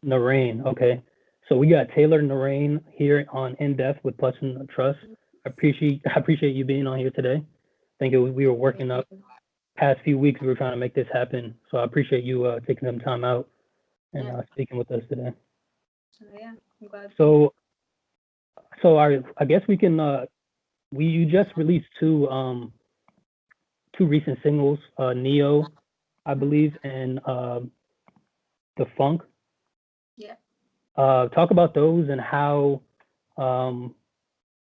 Narain. Okay. So we got Taylor Narain here on InDepth with PlusNTrust. I appreciate you being on here today. I think we were working Thank up you. past few weeks. We were trying to make this happen. So I appreciate you taking some time out and Yeah. speaking with us today. Yeah. I'm glad to be here. So I guess we can we you just released two recent singles, Neo, I Mhm. believe, and The Funk. Yeah. Talk about those and how um,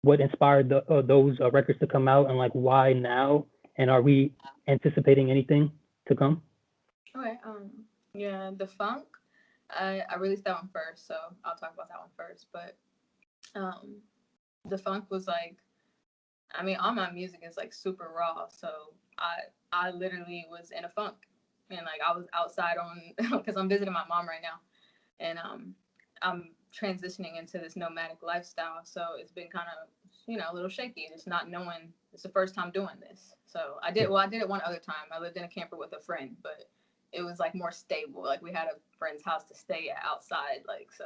what inspired those records to come out and like why now, and are we anticipating anything to come? Okay. Yeah. The funk. I released that one first, so I'll talk about that one first. But um, the funk was like, I mean, all my music is like super raw. So I literally was in a funk, and like I was outside on because I'm visiting my mom right now, and I'm transitioning into this nomadic lifestyle. So it's been kind of a little shaky, just not knowing. It's the first time doing this. So I did it one other time. I lived in a camper with a friend, but it was like more stable. Like we had a friend's house to stay at outside, like so.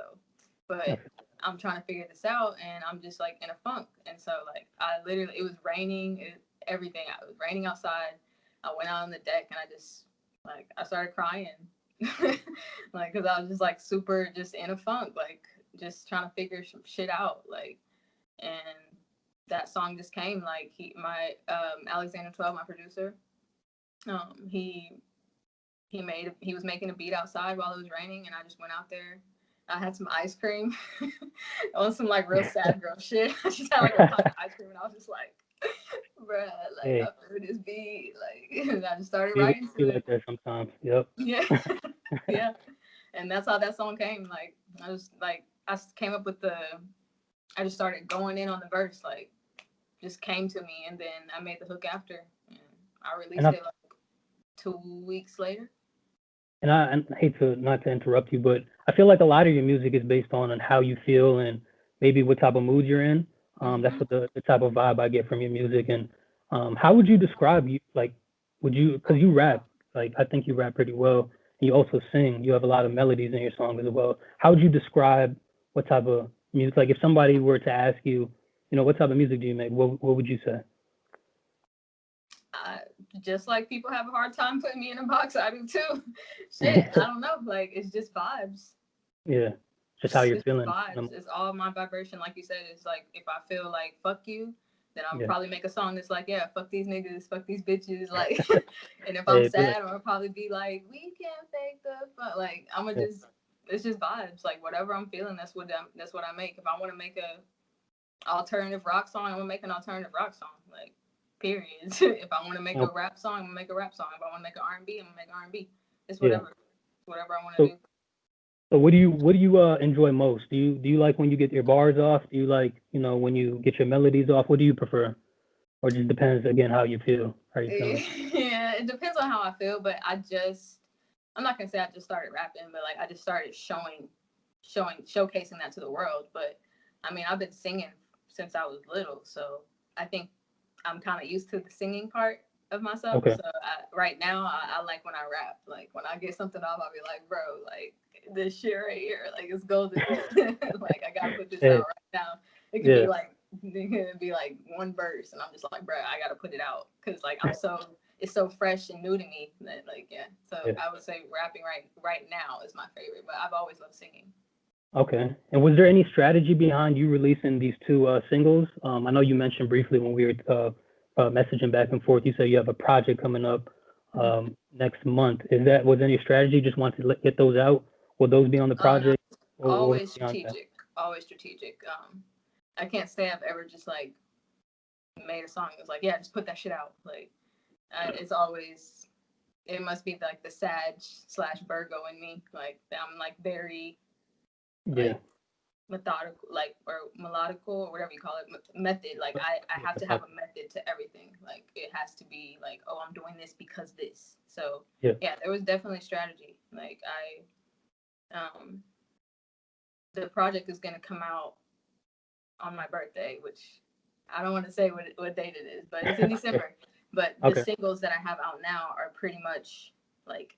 But Okay. I'm trying to figure this out, and I'm just like in a funk. And so like I literally, it was raining, everything. It was raining outside. I went out on the deck, and I just like I started crying, like because I was just like super just in a funk, like just trying to figure some shit out, like. And that song just came like Alexander 12, my producer. He was making a beat outside while it was raining, and I just went out there. I had some ice cream on some like real sad girl shit. I just had like a pint of ice cream, and I was just like, bruh, like Hey, I feel this beat, like, and I just started be writing to be it. like that sometimes. Yep. Yeah, yeah, and that's how that song came. Like I came up with I just started going in on the verse, like just came to me, and then I made the hook after, and I And released I it like 2 weeks later. and I hate to not to interrupt you, but I feel like a lot of your music is based on how you feel and maybe what type of mood you're in. That's Mm-hmm. what the type of vibe I get from your music. And how would you describe you like? Would you because you rap like I think you rap pretty well. And you also sing. You have a lot of melodies in your songs as well. How would you describe what type of music? Like if somebody were to ask you, what type of music do you make? What would you say? I, just like people have a hard time putting me in a box, I do too. Shit, I don't know. Like it's just vibes. Yeah, just how you're It's just feeling. vibes. It's all my vibration. Like you said, it's like if I feel like fuck you, then I'll Yeah. probably make a song that's like, yeah, fuck these niggas, fuck these bitches, like. And if I'm Hey, be like, sad, I'll probably be like, we can't fake the fuck. Like yeah, it's just vibes. Like whatever I'm feeling, that's what I make. If I want to make a alternative rock song, I'm gonna make an alternative rock song. Like period. If I want to make a no, rap song, I'm gonna make a rap song. If I want to make an R&B, I'm gonna make R&B. It's yeah. whatever I want to So do. So what do you enjoy most? Do you like when you get your bars off? Do you like, when you get your melodies off? What do you prefer? Or just depends again how you feel, how you feeling. Yeah, it depends on how I feel, but I'm not gonna say I just started rapping, but like I just started showcasing that to the world. But I mean, I've been singing since I was little, so I think I'm kind of used to the singing part of myself. Okay. So right now, I like when I rap. Like when I get something off, I'll be like, bro, like this shit right here, like it's golden. Like I gotta put this Yeah, out right now. It could be yeah, like it could be like one verse, and I'm just like, bro, I gotta put it out because like it's so fresh and new to me that like yeah. So yeah. I would say rapping right now is my favorite, but I've always loved singing. Okay. And was there any strategy behind you releasing these two singles? I know you mentioned briefly when we were messaging back and forth. You said you have a project coming up Mm-hmm. next month. Was any strategy just want to get those out? Will those be on the Oh no, project or always beyond that? strategic, always strategic. I can't say I've ever just like made a song. It's like, yeah, just put that shit out. Like, it's always, it must be like the Sag slash Virgo in me. Like, I'm like very Yeah. like methodical, like or melodical or whatever you call it, method. Like, I have to Yeah. have a method to everything. Like, it has to be like, oh, I'm doing this because this. So Yeah. yeah, there was definitely strategy. Like, um, the project is gonna come out on my birthday, which I don't want to say what date it is, but it's in Okay. December. But the Okay. singles that I have out now are pretty much like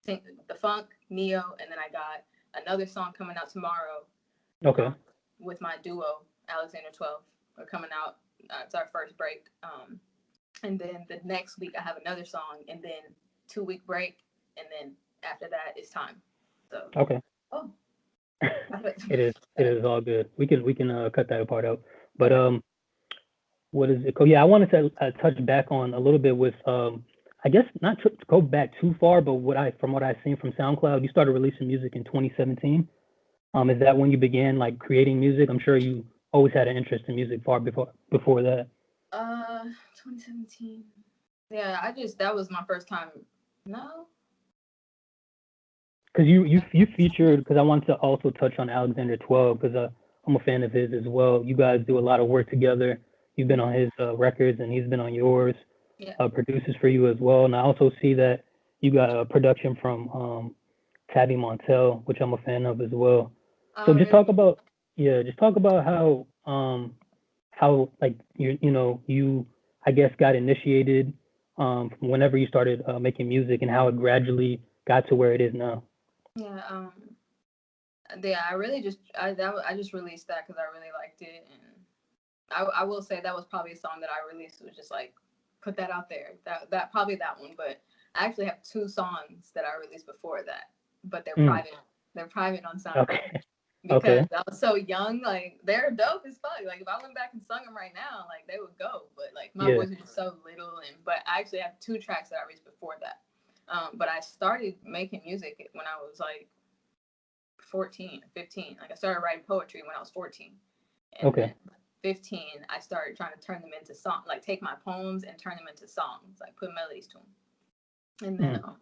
the funk, Neo, and then I got another song coming out tomorrow. Okay. With my duo Alexander 12. We're coming out. It's our first break. And then the next week I have another song, and then 2 week break, and then after that it's time. So Okay. oh, It is all good. We can cut that part out. But okay. what is it? Oh, yeah, I wanted to touch back on a little bit with I guess not to go back too far, but from what I've seen from SoundCloud, you started releasing music in 2017. Is that when you began like creating music? I'm sure you always had an interest in music far before that. 2017. Yeah, that was my first time. No. Because you featured, because I wanted to also touch on Alexander 12 because I'm a fan of his as well. You guys do a lot of work together. You've been on his records and he's been on yours. Yeah. Produces for you as well. And I also see that you got a production from Tabby Montel, which I'm a fan of as well. So Oh, just really? talk about just talk about how like you I guess got initiated whenever you started making music and how it gradually got to where it is now. Yeah. Yeah. I just released that because I really liked it, and I will say that was probably a song that I released. It was just like put that out there. That probably that one, but I actually have 2 songs that I released before that, but they're Mm, private. They're private on SoundCloud okay. because Okay. I was so young. Like they're dope as fuck. Like if I went back and sung them right now, like they would go. But like my Yeah. voice is just so little, and but I actually have 2 tracks that I released before that. But I started making music when I was like 14, 15. Like I started writing poetry when I was 14. And Okay. then 15, I started trying to turn them into songs, like take my poems and turn them into songs, like put melodies to them. And then, Mm.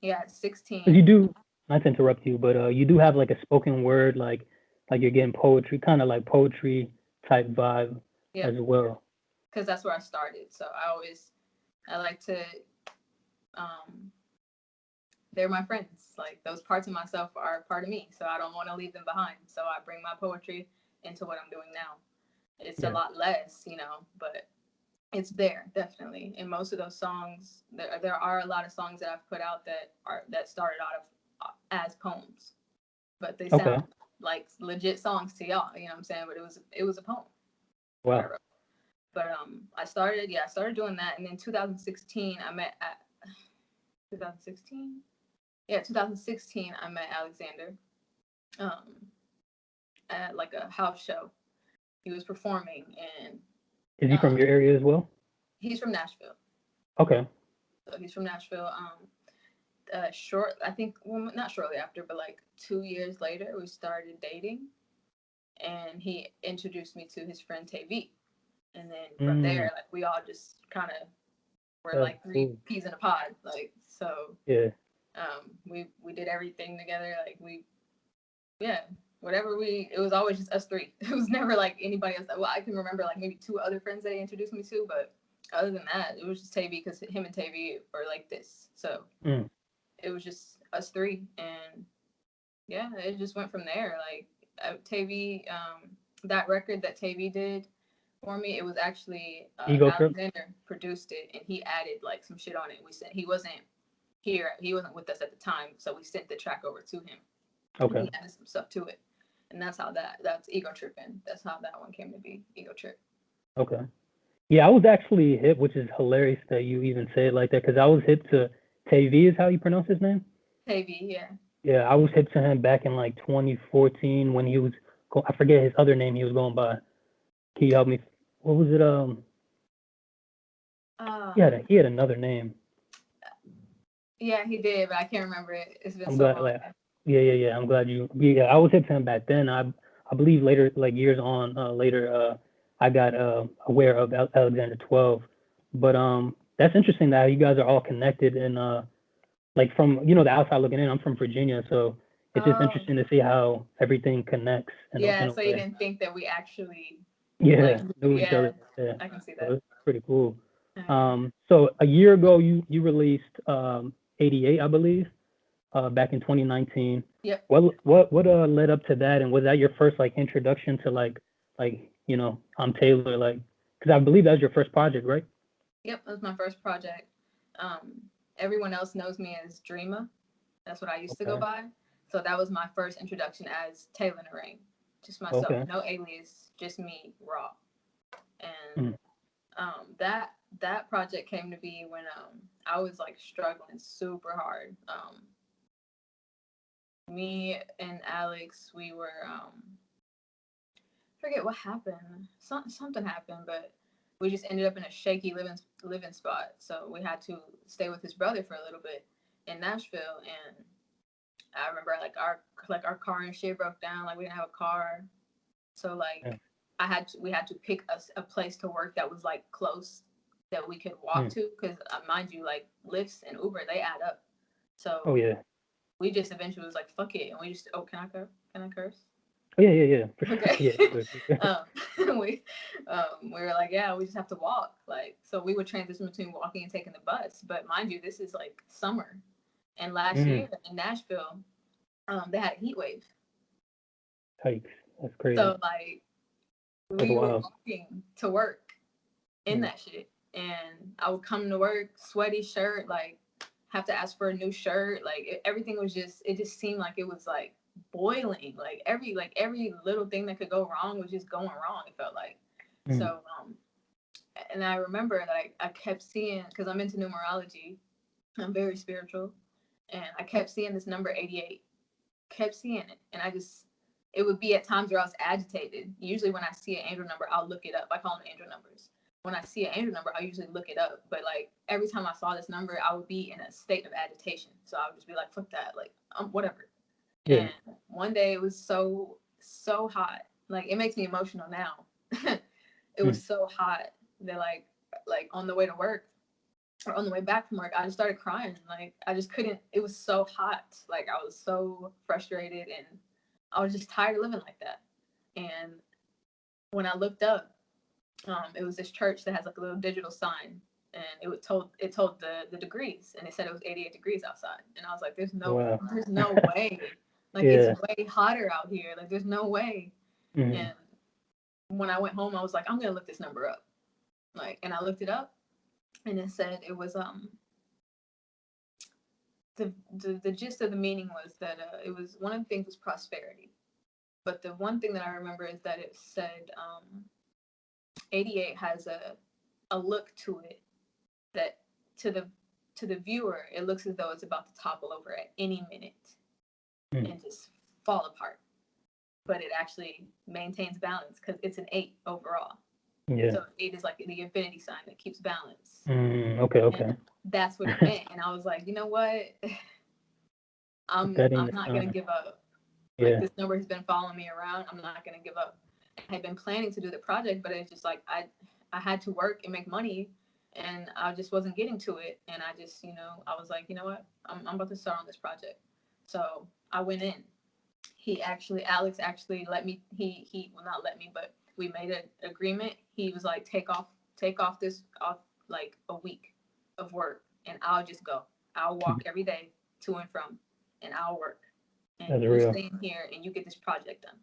yeah, at 'Cause you 16, do, not to interrupt you, but you do have like a spoken word, like you're getting poetry, kind of like poetry type vibe yep, as well. because that's where I started. So I like to, um, they're my friends. Like those parts of myself are a part of me. So I don't want to leave them behind. So I bring my poetry into what I'm doing now. It's a Yeah. lot less, but it's there definitely. And most of those songs, there are a lot of songs that I've put out that started out of as poems, but they Okay. sound like legit songs to y'all. You know what I'm saying? But it was a poem that I Wow. wrote. But I started doing that, and then 2016 I met at 2016. Yeah, 2016 I met Alexander um, at like a house show. He was performing, and Is he from um, your area as well? he's from Nashville. Okay. So he's from Nashville. I think, well, not shortly after, but like 2 years later, we started dating, and he introduced me to his friend Tv, and then from Mm, there, like we all just kind of were that's like three cool. peas in a pod, like so. Yeah. We did everything together, like yeah, whatever it was always just us three. It was never like anybody else. Well, I can remember like maybe 2 other friends that he introduced me to, but other than that, it was just Tv because him and Tv are like this, so Mm. it was just us three, and yeah, it just went from there. Like Tavy, that record that Tavy did for me, it was actually Ego trip. Alexander produced it, and he added like some shit on it. We sent he wasn't with us at the time, so we sent the track over to him, and Okay. he added some stuff to it, and that's Ego Tripping. That's how that one came to be, Ego Trip. Okay. Yeah, I was actually hip, which is hilarious that you even say it like that, because I was hip to Tavy is how you pronounce his name. Tavy, yeah. Yeah, I was hip to him back in like 2014 when he was. I forget his other name he was going by. Can you help me? What was it? Um, He had another name. yeah, he did, but I can't remember it. It's been I'm so glad. long. Like, yeah. I'm glad you. Yeah, I was hip to him back then. I believe later, like years on later, I got aware of Alexander 12. But that's interesting that you guys are all connected and like from the outside looking in. I'm from Virginia, so it's just Oh, interesting to see how everything connects in yeah. a So you way. didn't think that we actually like, Yeah, knew each yeah, other. Yeah, I can see so that. it's pretty cool. Yeah. So a year ago, you released 88, I believe, back in 2019. Yep. What led up to that, and was that your first like introduction to like I'm Taylor, like, because I believe that was your first project, right? Yep. That was my first project. Um, Everyone else knows me as Dreama. That's what I used to go Okay. by. So that was my first introduction as Taylor Narain, just myself, Okay. no alias, just me, raw. And Mm. that project came to be when I was like struggling super hard. Me and Alex, we were forget what happened. Something happened, but we just ended up in a shaky living spot. So we had to stay with his brother for a little bit in Nashville. And I remember our car and shit broke down. Like we didn't have a car, so like Yeah. we had to pick a place to work that was like close that we could walk Mm. to, because mind you, like Lyfts and Uber, they add up. Oh So yeah. we just eventually was like, fuck it, and we just, oh, can I curse? Oh yeah. For sure. Okay. Yeah. Good. We we were like, yeah, we just have to walk. Like, so we would transition between walking and taking the bus. But mind you, this is like summer, and last Mm. year in Nashville, they had a heat wave. Hikes. That's crazy. So like That's we were wild. walking to work in Mm. that shit, and I would come to work, sweaty shirt, like have to ask for a new shirt. Like everything was just, it just seemed like it was like boiling. Like every little thing that could go wrong was just going wrong. It felt like. Mm. So and I remember that I kept seeing, because I'm into numerology, I'm very spiritual, and I kept seeing this number 88, kept seeing it, and it would be at times where I was agitated. Usually when I see an angel number, I'll look it up. I call them angel numbers. When I see an angel number, I'll usually look it up. But like every time I saw this number, I would be in a state of agitation. So I would just be like, fuck that, like whatever. Yeah. And one day it was so hot. Like it makes me emotional now. It Mm. was so hot that like on the way to work or on the way back from work, I just started crying. Like I just couldn't. It was so hot. Like I was so frustrated, and I was just tired of living like that. And when I looked up, it was this church that has like a little digital sign, and it told the degrees, and it said it was 88 degrees outside. And I was like, Wow. there's no way. Like it's Yeah. way hotter out here. Like there's no way. Mm. And when I went home, I was like, I'm gonna look this number up. Like, and I looked it up, and it said it was the gist of the meaning was that it was, one of the things was prosperity, but the one thing that I remember is that it said 88 has a look to it that to the viewer it looks as though it's about to topple over at any minute Mm. and just fall apart, but it actually maintains balance because it's an 8 overall. Yeah. So 8 is like the infinity sign that keeps balance. Mm. Okay. And Okay. that's what it meant. And I was like, you know what? Put I'm that in I'm the not gonna sun. give up. Like Yeah. this number has been following me around. I'm not gonna give up. I had been planning to do the project, but it's just like I had to work and make money, and I just wasn't getting to it. And I just, I was like, you know what? I'm about to start on this project. So I went in. Alex actually let me. He well, not let me, but we made an agreement. He was like, take off this off like a week of work, and I'll just go. I'll walk every day to and from, and I'll work, and That's you real. stay in here and you get this project done.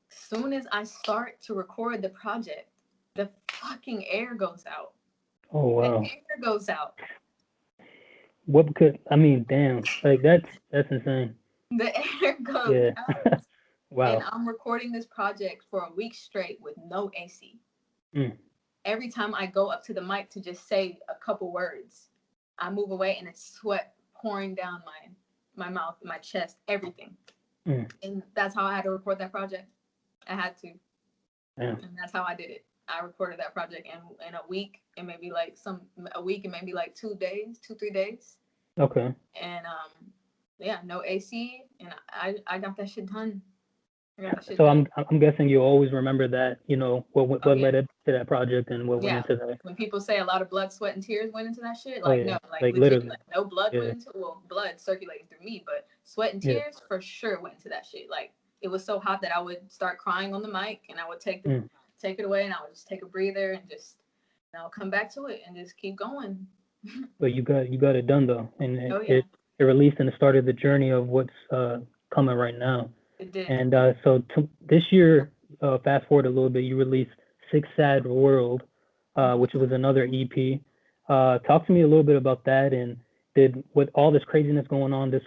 Soon as I start to record the project, the fucking air goes out. Oh The wow. air goes out. What could I mean? Damn. Like that's insane. The air goes Yeah. out. And Wow. I'm recording this project for a week straight with no AC. Mm. Every time I go up to the mic to just say a couple words, I move away and it's sweat pouring down my mouth, my chest, everything. Mm. And that's how I had to record that project. I had to. Damn. And that's how I did it. I recorded that project in a week and maybe like a week and maybe like 3 days. Okay. And yeah, no AC, and I got that shit done. I got that shit So done. I'm guessing you always remember that, Oh what yeah, led up to that project and what went yeah. into that. When people say a lot of blood, sweat, and tears went into that shit, Oh like yeah. no, like Like legit, literally. like no blood went Yeah. into, well, blood circulating through me, but sweat and Yeah. tears for sure went into that shit. Like it was so hot that I would start crying on the mic, and I would Mm. take it away, and I would just take a breather and just, and I'll come back to it and just keep going. But you got it done though, and Oh yeah, it released and it started the journey of what's coming right now. it did. And so this year, fast forward a little bit, you released Six Sad World, which was another EP. Talk to me a little bit about that and did with all this craziness going on this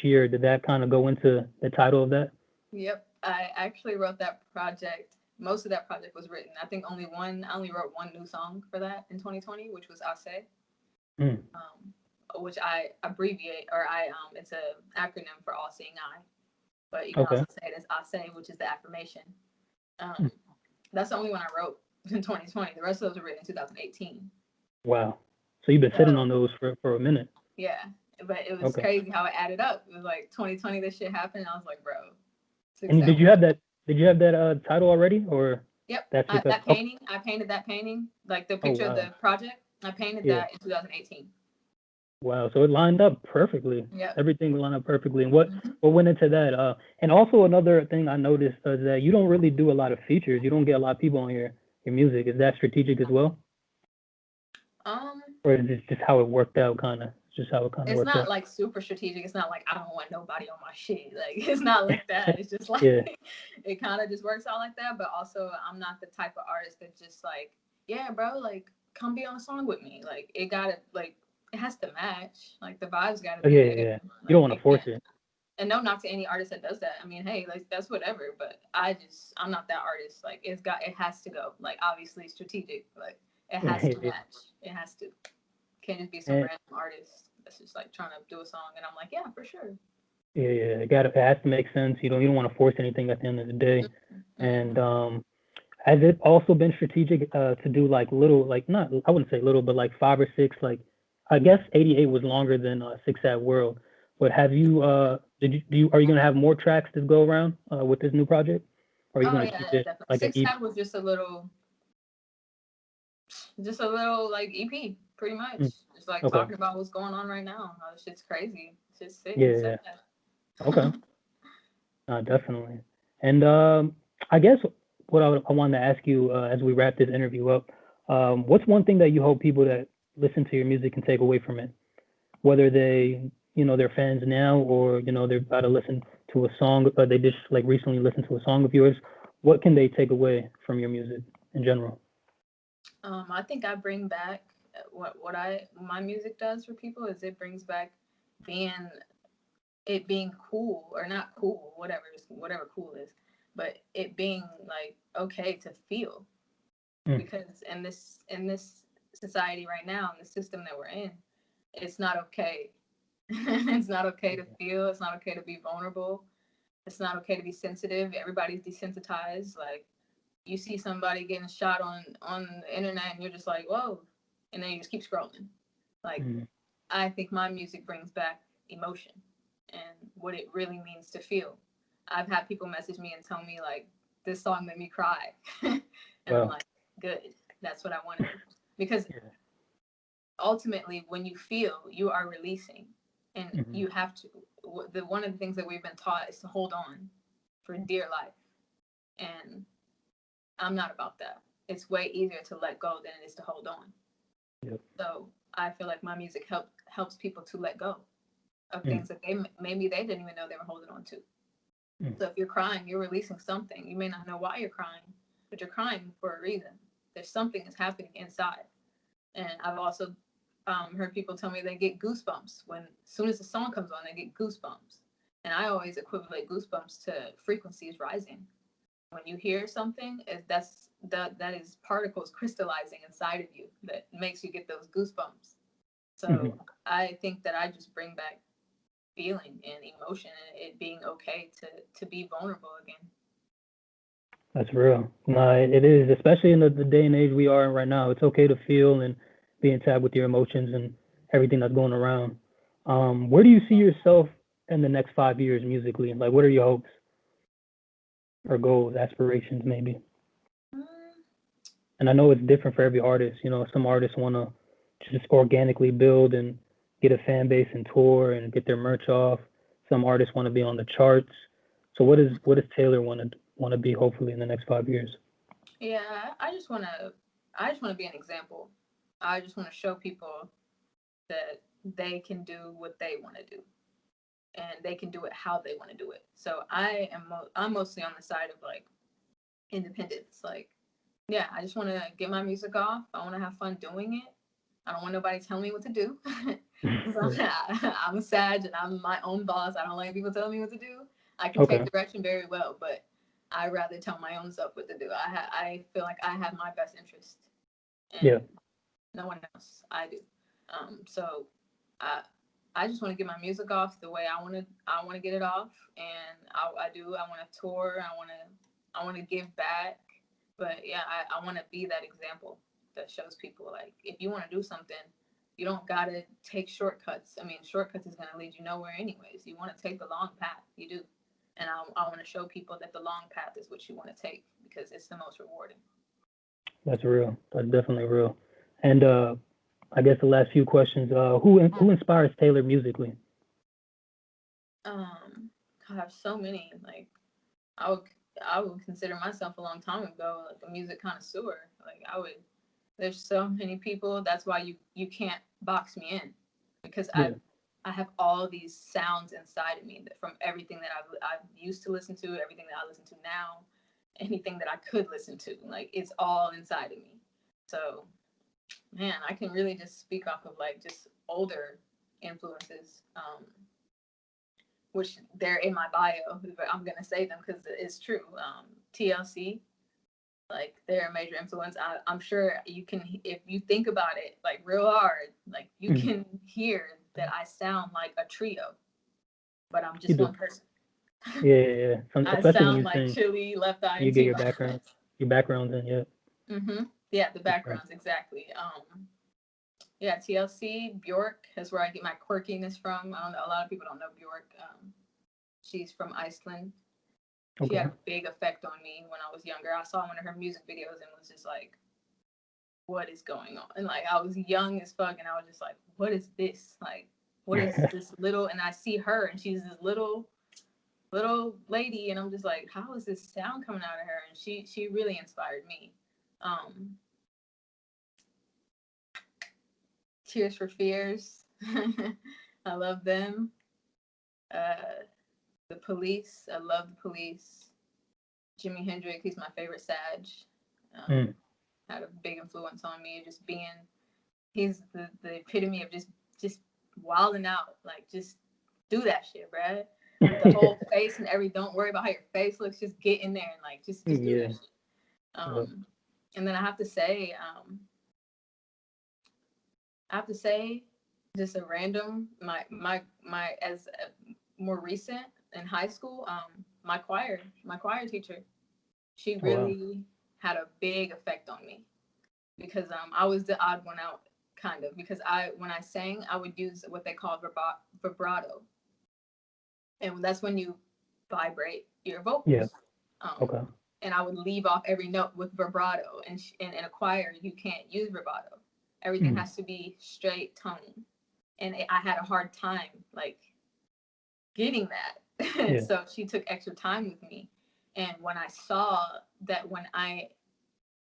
year, did that kind of go into the title of that? Yep, I actually wrote that project. Most of that project was written. I think I only wrote one new song for that in 2020, which was Ase, Mm, which I abbreviate, or it's an acronym for All Seeing Eye, but you can okay. also say it as Ase, which is the affirmation. Mm, Um, that's the only one I wrote in 2020. The rest of those were written in 2018. wow. So you've been sitting on So those for a minute. yeah, but it was Okay. crazy how it added up. It was like 2020, this shit happened, and I was like, bro, And 6 7 did you have that title already, or Yep, that's just a that okay? painting. I painted that painting, like the Oh picture of wow. the project. I painted Yeah. that in 2018. Wow. So it lined up perfectly. Yep. Everything lined up perfectly. And Hmm. what went into that? And also another thing I noticed is that you don't really do a lot of features. You don't get a lot of people on your music. Is that strategic as well, Um, or is it just how it worked out? Kind of. It's just how it kind of it's worked not out. like super strategic. It's not like I don't want nobody on my shit. Like it's not like that. It's just like Yeah. it kind of just works out like that. But also, I'm not the type of artist that just like, yeah, bro, like come be on a song with me. Like it has to match. Like the vibes got to Oh be yeah, there. yeah, yeah. You don't Like want it to force can't. it. And no knock to any artist that does that. I mean, hey, like that's whatever. But I'm not that artist. Like it has to go. Like obviously strategic. Like it has to match. It has to. Can't just be some And random artist that's just like trying to do a song and I'm like, yeah, for sure. yeah, yeah, it has to make sense. You don't want to force anything at the end of the day. And Mm-hmm. has it also been strategic to do like little, like not, I wouldn't say little, but like five or six, like I guess 88 was longer than Six at World. But have you are you gonna have more tracks to go around with this new project, or are you Oh gonna yeah, keep it definitely. like an Six EP? Tag was just a little like EP, pretty much. Mm, Just like okay, talking about what's going on right now. How this shit's crazy. It's just sick yeah, and yeah, sad. yeah. Okay, definitely. And I guess what I wanted to ask you as we wrap this interview up, what's one thing that you hope people that listen to your music can take away from it? Whether they're fans now, or they're about to listen to a song, or they just like recently listened to a song of yours. What can they take away from your music in general? I think I bring back what I my music does for people is it brings back being being cool or not cool, whatever cool is, but it being like okay to feel Mm, because in this society right now in the system that we're in, it's not okay. It's not okay to feel. It's not okay to be vulnerable. It's not okay to be sensitive. Everybody's desensitized. Like you see somebody getting shot on the internet, and you're just like, whoa, and then you just keep scrolling. Like mm, I think my music brings back emotion and what it really means to feel. I've had people message me and tell me like this song made me cry, and I'm well, like, good. That's what I wanted because yeah. ultimately when you feel you are releasing and Hmm. you have to the one of the things that we've been taught is to hold on for dear life and I'm not about that. It's way easier to let go than it is to hold on. Yep. So I feel like my music helps people to let go of Mm, things that they maybe they didn't even know they were holding on to. mm, So if you're crying, you're releasing something. You may not know why you're crying, but you're crying for a reason. There's something that's happening inside. And I've also heard people tell me they get goosebumps when, as soon as the song comes on, they get goosebumps. And I always equivalent goosebumps to frequencies rising. When you hear something, that is particles crystallizing inside of you that makes you get those goosebumps. hmm. So I think that I just bring back feeling and emotion and it being okay to be vulnerable again. That's real. No, it is, especially in the day and age we are in right now. It's okay to feel and be in tap with your emotions and everything that's going around. Where do you see yourself in the next 5 years musically? Like, what are your hopes or goals, aspirations, maybe? Mm, And I know it's different for every artist. Some artists want to just organically build and get a fan base and tour and get their merch off. Some artists want to be on the charts. So what does Taylor want to be hopefully in the next 5 years? yeah, I just want to be an example. I just want to show people that they can do what they want to do and they can do it how they want to do it. So I'm mostly on the side of like independence. Like, yeah, I just want to get my music off. I want to have fun doing it. I don't want nobody telling me what to do. I'm a Sag and I'm my own boss. I don't like people telling me what to do. I can Okay. take direction very well, but I rather tell my own self what to do. I feel like I have my best interest, and Yeah. no one else. I do. So I I just want to get my music off the way I want to get it off, and I do. I want to tour. I want to give back. But yeah, I want to be that example that shows people like if you want to do something, you don't gotta take shortcuts. I mean, shortcuts is gonna lead you nowhere anyways. You want to take the long path. You do. And I want to show people that the long path is what you want to take because it's the most rewarding. That's real. That's definitely real. And I guess the last few questions. Who inspires Taylor musically? Um, gosh, so many. Like I would I would consider myself a long time ago like a music connoisseur. Like I would. There's so many people. That's why you can't box me in because Yeah. I have all these sounds inside of me that from everything that I've used to listen to, everything that I listen to now, anything that I could listen to. Like it's all inside of me. So man, I can really just speak off of like just older influences. Which they're in my bio, but I'm gonna say them because it's true. TLC, like they're a major influence. I'm sure you can, if you think about it like real hard, like you Mhm. can hear that I sound like a trio, but I'm You just do. one person. Yeah, yeah, yeah. I Especially when sound you like sing, Chili, Left Eye, you and get T your Roz. backgrounds in. Yeah, Yeah, the for sure. backgrounds exactly. Yeah, TLC, Bjork is where I get my quirkiness from. I don't know, a lot of people don't know Bjork. She's from Iceland. She had Okay. a big effect on me when I was younger. I saw one of her music videos and was just like, what is going on? And like I was young as fuck and I was just like, what is this? Like, what is this little and I see her and she's this little lady and I'm just like, how is this sound coming out of her? And she really inspired me. Um Tears for Fears. I love them. Uh the Police. I love the Police. Jimi Hendrix, he's my favorite Sag. Um, Mm. had a big influence on me. Just being, he's the epitome of just wilding out. Like just do that shit, bruh. With the whole face and every. Don't worry about how your face looks. Just get in there and like just do that Yeah. shit. Yep. And then I have to say, just a random my as more recent in high school. My choir teacher. She Oh, wow. really had a big effect on me because I was the odd one out kind of because I when I sang I would use what they call vibrato, and that's when you vibrate your Yeah. vocals. Um, Okay. and I would leave off every note with vibrato, and in a choir you can't use vibrato. Everything Mm. has to be straight tone, and I had a hard time like getting that. Yeah. So she took extra time with me, and when I saw that when I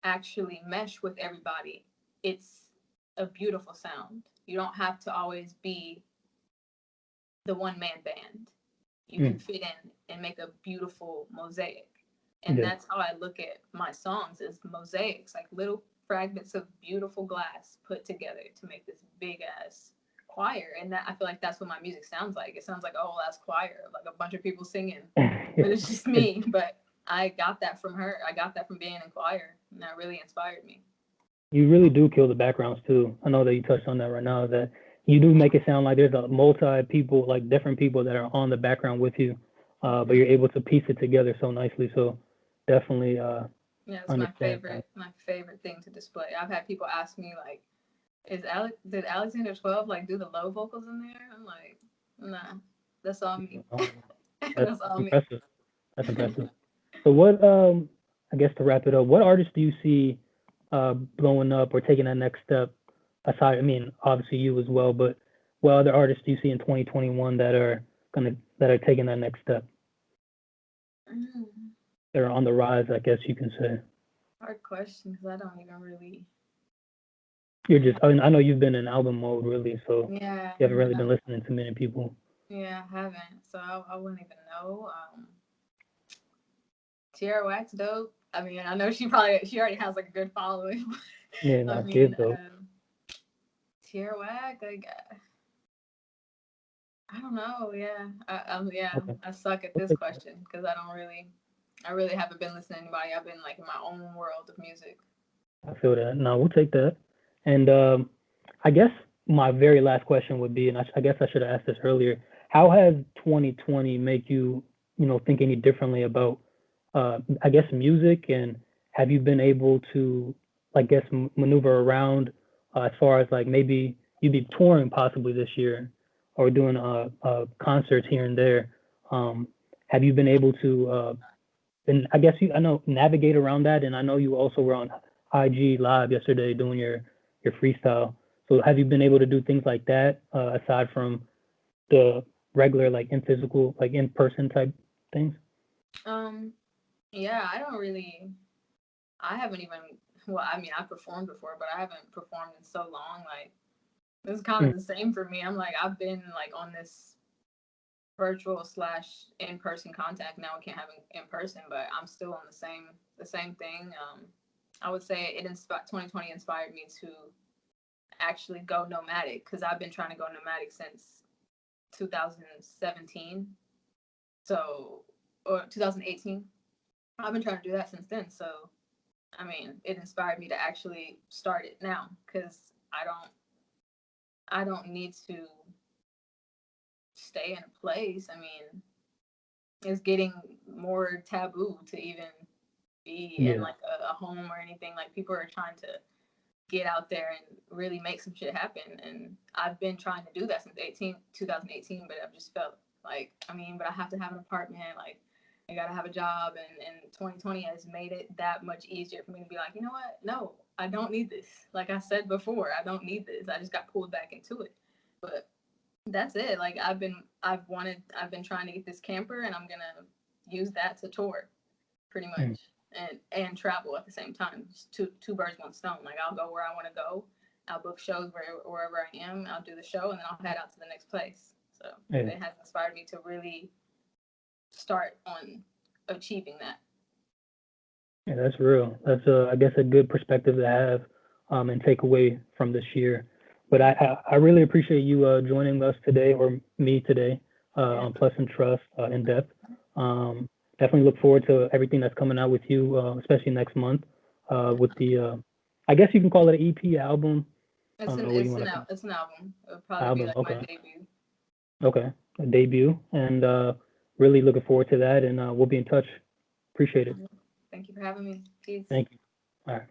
actually mesh with everybody, it's a beautiful sound. You don't have to always be the one man band. You can Mm. fit in and make a beautiful mosaic. And Yeah. that's how I look at my songs as mosaics, like little fragments of beautiful glass put together to make this big ass choir. And that I feel like that's what my music sounds like. It sounds like a whole ass choir, like a bunch of people singing, but it's just It, me. But I got that from her. I got that from being in choir, and that really inspired me. you really do kill the backgrounds too. I know that you touched on that right now. That you do make it sound like there's a multi people, like different people that are on the background with you, but Mm-hmm. you're able to piece it together so nicely. So definitely Yeah, it's understand that. my favorite thing to display. I've had people ask me like, did Alexander 12 like do the low vocals in there? I'm like, nah, that's all me. Oh, that's That's all me. impressive. That's impressive. So what I guess to wrap it up, what artists do you see blowing up or taking that next step aside, I mean, obviously you as well, but what other artists do you see in 2021 that are taking that next step? Mm, That are on the rise, I guess you can say. hard question because I don't even really. You're just I mean, I know you've been in album mode really, so Yeah, you haven't really been listening to many people. yeah, I haven't. So I wouldn't even know. Tierra Wax dope. I mean, I know she already has like a good following. Yeah, I no, she is mean, dope. Tierra Wax, like, I don't know. Yeah, yeah, Okay, I suck at we'll this take that. question because I really haven't been listening to anybody. I've been like in my own world of music. I feel that. No, we'll take that. And I guess my very last question would be, and I guess I should have asked this earlier. How has 2020 make you, think any differently about, I guess, music, and have you been able to, I guess, maneuver around as far as like maybe you'd be touring possibly this year, or doing concerts here and there. Have you been able to and I guess I know navigate around that, and I know you also were on IG Live yesterday doing your freestyle. So have you been able to do things like that aside from the regular like in physical like in person type things? Um, yeah, I don't really. I haven't even. Well, I mean, I performed before, but I haven't performed in so long. Like, it's kind of Mm, the same for me. I'm like, I've been like on this virtual slash in person contact. Now we can't have in person, but I'm still on the same thing. I would say 2020 inspired me to actually go nomadic because I've been trying to go nomadic since 2017. So, or 2018. I've been trying to do that since then. So, I mean, it inspired me to actually start it now because I don't need to stay in a place. I mean, it's getting more taboo to even be in yeah, like a home or anything. Like people are trying to get out there and really make some shit happen. And I've been trying to do that since 2018, but I've just felt like, I mean, but I have to have an apartment. Like I got to have a job. And 2020 has made it that much easier for me to be like, you know what? No, I don't need this. Like I said before, I don't need this. I just got pulled back into it. But that's it. Like I've been trying to get this camper and I'm going to use that to tour pretty mm, much, and travel at the same time. Just two birds, one stone. Like I'll go where I want to go. I'll book shows wherever I am. I'll do the show and then I'll head out to the next place. So yeah, it has inspired me to really start on achieving that. yeah. That's real. That's I guess a good perspective to have and take away from this year. But I really appreciate you joining us today or me today Yeah. on Plus and Trust in depth. Definitely look forward to everything that's coming out with you, especially next month with the I guess you can call it an EP album. I don't know what you want to call It's an album. It'll it. probably be Album. like my Okay, debut. okay, a debut, and really looking forward to that. And we'll be in touch. Appreciate it. Thank you for having me. Peace. Thank you. All right.